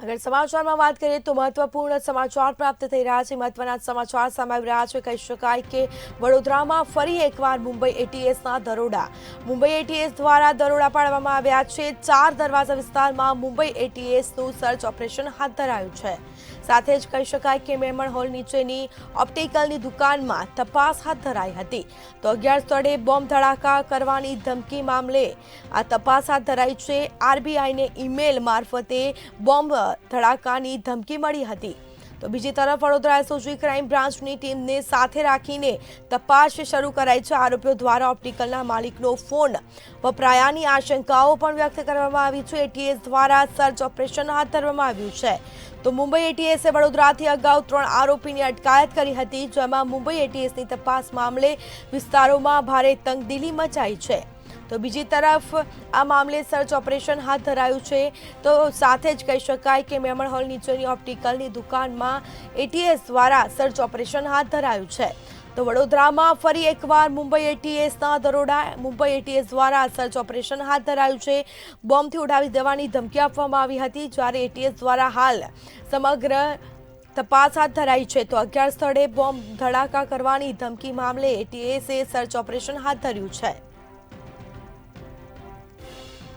अगर समाचार में बात करिए तो महत्वपूर्ण समाचार प्राप्त थई रह्या छे। महत्वना समाचार सामे આવી રહ્યા છે। કહી શકાય કે વડોદરામાં ફરી એકવાર મુંબઈ એટીએસના દરોડા। મુંબઈ એટીએસ દ્વારા દરોડા પાડવામાં આવ્યા છે। 4 દરવાજા વિસ્તારમાં મુંબઈ એટીએસનું સર્ચ ઓપરેશન હાથ ધરાયું છે। સાથે જ કહી શકાય કે મેમણ હોલ નીચેની ઓપ્ટિકલની દુકાનમાં તપાસ હાથ ધરાઈ હતી। તો 11 સ્થળે બોમ્બ ધડાકા કરવાની ધમકી મામલે આ તપાસ હાથ ધરાઈ છે। આરબીઆઈને ઈમેલ મારફતે બોમ્બ ધડાકાની ધમકી મળી હતી। તો બીજી તરફ વડોદરા એસઓજી ક્રાઇમ બ્રાન્ચની ટીમને સાથે રાખીને તપાસ શરૂ કરાઈ છે। આરોપીઓ દ્વારા ઓપ્ટિકલના માલિકનો ફોન વપરાયાની આશંકાઓ પણ વ્યક્ત કરવામાં આવી છે। એટીએસ દ્વારા સર્ચ ઓપરેશન હાથ ધરવામાં આવ્યું છે। તો મુંબઈ એટીએસે વડોદરાથી અગાઉ 3 આરોપીની અટકાયત કરી હતી, જેમાં મુંબઈ એટીએસની તપાસ મામલે વિસ્તારોમાં ભારે તંગદિલી મચાઈ છે। તો બીજી તરફ આ મામલે સર્ચ ઓપરેશન હાથ ધરાયું છે। તો સાથે જ કહી શકાય કે મેમણ હોલ નીચેની ઓપ્ટિકલની દુકાનમાં એટીએસ દ્વારા સર્ચ ઓપરેશન હાથ ધરાયું છે। તો વડોદરામાં ફરી એકવાર મુંબઈ એટીએસના દરોડા। મુંબઈ એટીએસ દ્વારા સર્ચ ઓપરેશન હાથ ધરાયું છે। બોમ્બથી ઉડાવી દેવાની ધમકી આપવામાં આવી હતી, જ્યારે એટીએસ દ્વારા હાલ સમગ્ર તપાસ હાથ ધરાઈ છે। તો 11 સ્થળે બોમ્બ ધડાકા કરવાની ધમકી મામલે એટીએસે સર્ચ ઓપરેશન હાથ ધર્યું છે।